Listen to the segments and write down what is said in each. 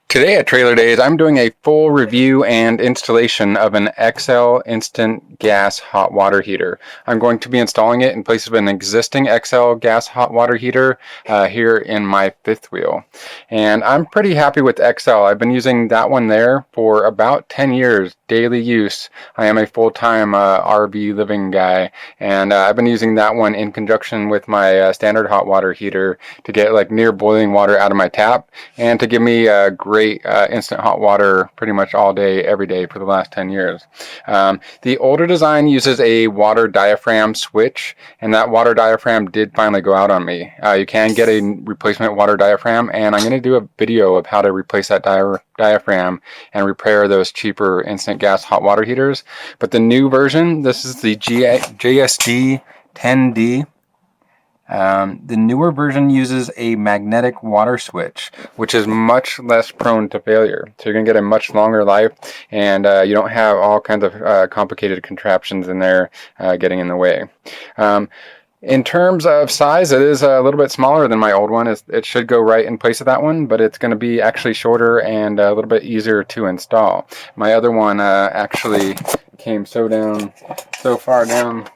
Today at Trailer Days, I'm doing a full review and installation of an XL instant gas hot water heater. I'm going to be installing it in place of an existing XL gas hot water heater here in my fifth wheel. And I'm pretty happy with XL. I've been using that one there for about 10 years, daily use. I am a full-time RV living guy, and I've been using that one in conjunction with my standard hot water heater to get like near boiling water out of my tap and to give me great instant hot water pretty much all day, every day for the last 10 years. The older design uses a water diaphragm switch, and that water diaphragm did finally go out on me. You can get a replacement water diaphragm, and I'm going to do a video of how to replace that diaphragm and repair those cheaper instant gas hot water heaters. But the new version, this is the JSD 10D. The newer version uses a magnetic water switch, which is much less prone to failure. So you're going to get a much longer life, and you don't have all kinds of complicated contraptions in there getting in the way. In terms of size, it is a little bit smaller than my old one. It should go right in place of that one, but it's going to be actually shorter and a little bit easier to install. My other one actually came so far down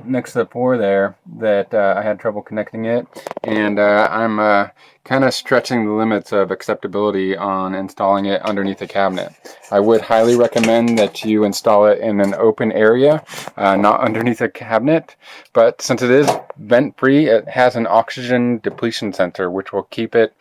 next to the floor there that I had trouble connecting it, and I'm kind of stretching the limits of acceptability on installing it underneath a cabinet. I would highly recommend that you install it in an open area, not underneath a cabinet, but since it is vent free, it has an oxygen depletion sensor which will keep it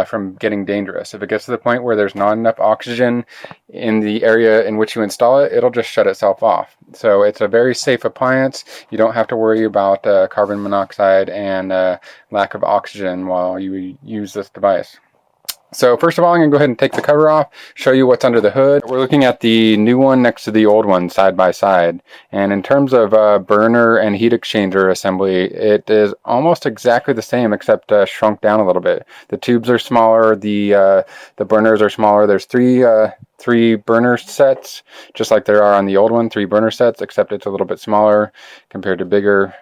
from getting dangerous. If it gets to the point where there's not enough oxygen in the area in which you install it, it'll just shut itself off. So it's a very safe appliance. You don't have to worry about carbon monoxide and lack of oxygen while you use this device. So first of all, I'm going to go ahead and take the cover off, show you what's under the hood. We're looking at the new one next to the old one side by side. And in terms of burner and heat exchanger assembly, it is almost exactly the same except shrunk down a little bit. The tubes are smaller, the burners are smaller. There's three burner sets, just like there are on the old one, 3 burner sets, except it's a little bit smaller compared to bigger.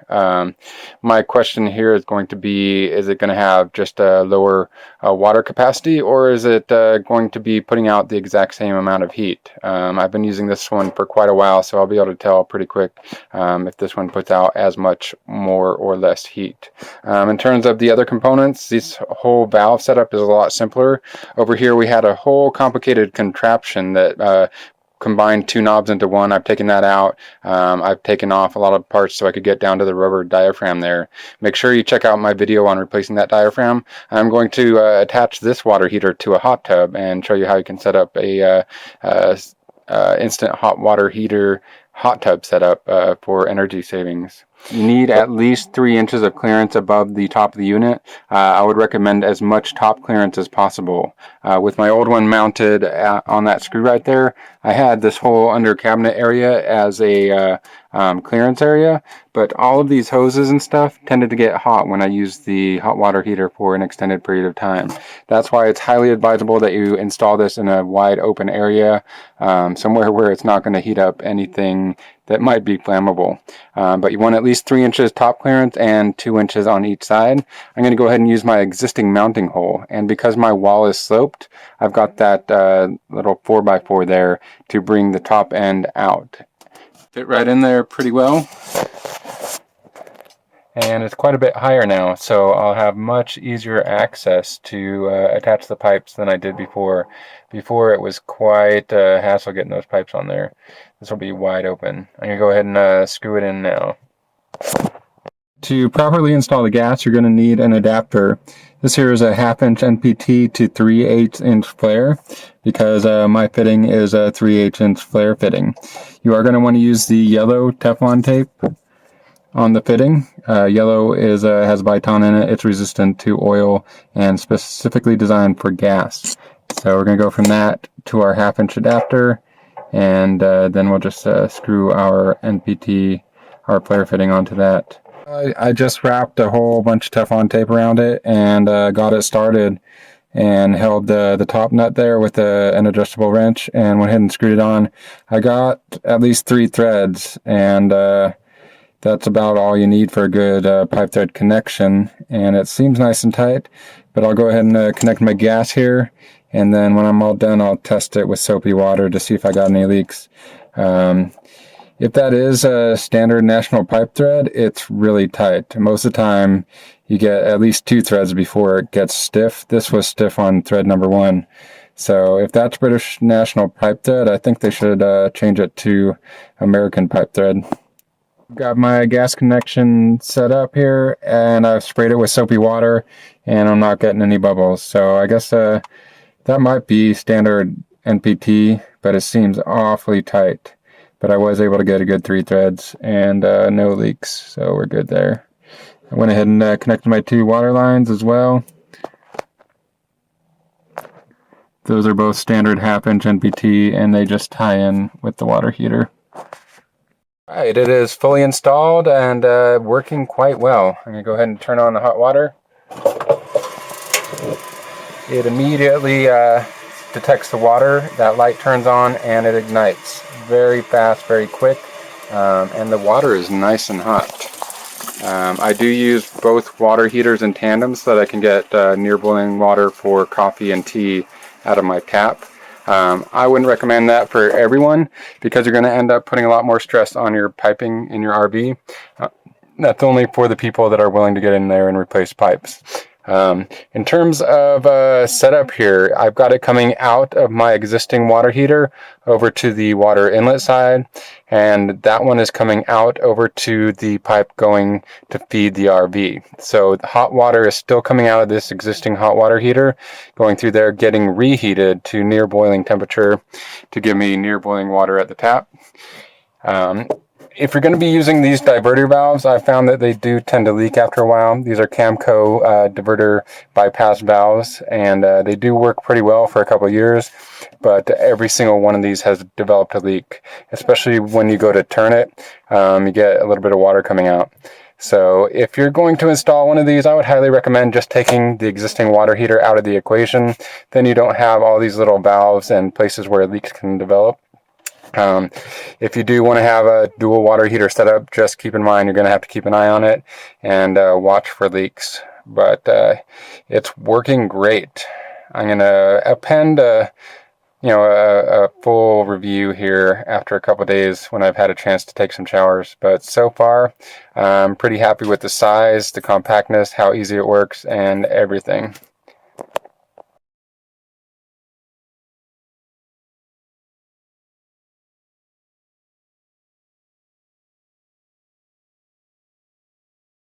My question here is going to be, is it going to have just a lower water capacity, or is it going to be putting out the exact same amount of heat? I've been using this one for quite a while, so I'll be able to tell pretty quick if this one puts out as much more or less heat. In terms of the other components, this whole valve setup is a lot simpler. Over here we had a whole complicated contraption that combined 2 knobs into one. I've taken that out. I've taken off a lot of parts so I could get down to the rubber diaphragm there. Make sure you check out my video on replacing that diaphragm. I'm going to attach this water heater to a hot tub and show you how you can set up a instant hot water heater hot tub setup for energy savings. You need at least 3 inches of clearance above the top of the unit. I would recommend as much top clearance as possible. With my old one mounted on that screw right there, I had this whole under cabinet area as a clearance area, but all of these hoses and stuff tended to get hot when I used the hot water heater for an extended period of time. That's why it's highly advisable that you install this in a wide open area, somewhere where it's not going to heat up anything that might be flammable. But you want at least 3 inches top clearance and 2 inches on each side. I'm going to go ahead and use my existing mounting hole, and because my wall is sloped, I've got that little 4x4 there to bring the top end out. Fit right in there pretty well, and it's quite a bit higher now, so I'll have much easier access to attach the pipes than I did before. Before it was quite a hassle getting those pipes on there. This will be wide open. I'm going to go ahead and screw it in now. To properly install the gas, you're going to need an adapter. This here is a 1/2 inch NPT to 3/8 inch flare, because my fitting is a 3/8 inch flare fitting. You are going to want to use the yellow Teflon tape on the fitting. Yellow has Viton in it. It's resistant to oil and specifically designed for gas. So we're going to go from that to our 1/2 inch adapter, and then we'll just screw our NPT, our flare fitting onto that. I just wrapped a whole bunch of Teflon tape around it and got it started, and held the top nut there with an adjustable wrench and went ahead and screwed it on. I got at least 3 threads, and that's about all you need for a good pipe thread connection, and it seems nice and tight. But I'll go ahead and connect my gas here, and then when I'm all done, I'll test it with soapy water to see if I got any leaks. If that is a standard national pipe thread, it's really tight. Most of the time, you get at least 2 threads before it gets stiff. This was stiff on thread number 1. So if that's British national pipe thread, I think they should change it to American pipe thread. Got my gas connection set up here, and I've sprayed it with soapy water, and I'm not getting any bubbles. So I guess that might be standard NPT, but it seems awfully tight. But I was able to get a good 3 threads and no leaks, so we're good there. I went ahead and connected my 2 water lines as well. Those are both standard 1/2-inch NPT, and they just tie in with the water heater. Alright, it is fully installed and working quite well. I'm going to go ahead and turn on the hot water. It immediately detects the water, that light turns on, and it ignites. Very fast, very quick, and the water is nice and hot. I do use both water heaters in tandem so that I can get near boiling water for coffee and tea out of my tap. I wouldn't recommend that for everyone because you're going to end up putting a lot more stress on your piping in your RV. That's only for the people that are willing to get in there and replace pipes. In terms of setup here, I've got it coming out of my existing water heater over to the water inlet side, and that one is coming out over to the pipe going to feed the RV. So the hot water is still coming out of this existing hot water heater, going through there, getting reheated to near boiling temperature to give me near boiling water at the tap. If you're going to be using these diverter valves, I've found that they do tend to leak after a while. These are Camco diverter bypass valves, and they do work pretty well for a couple of years, but every single one of these has developed a leak, especially when you go to turn it. You get a little bit of water coming out. So if you're going to install one of these, I would highly recommend just taking the existing water heater out of the equation. Then you don't have all these little valves and places where leaks can develop. If you do want to have a dual water heater setup, just keep in mind you're going to have to keep an eye on it and watch for leaks. But it's working great. I'm going to append a full review here after a couple of days when I've had a chance to take some showers. But so far, I'm pretty happy with the size, the compactness, how easy it works, and everything.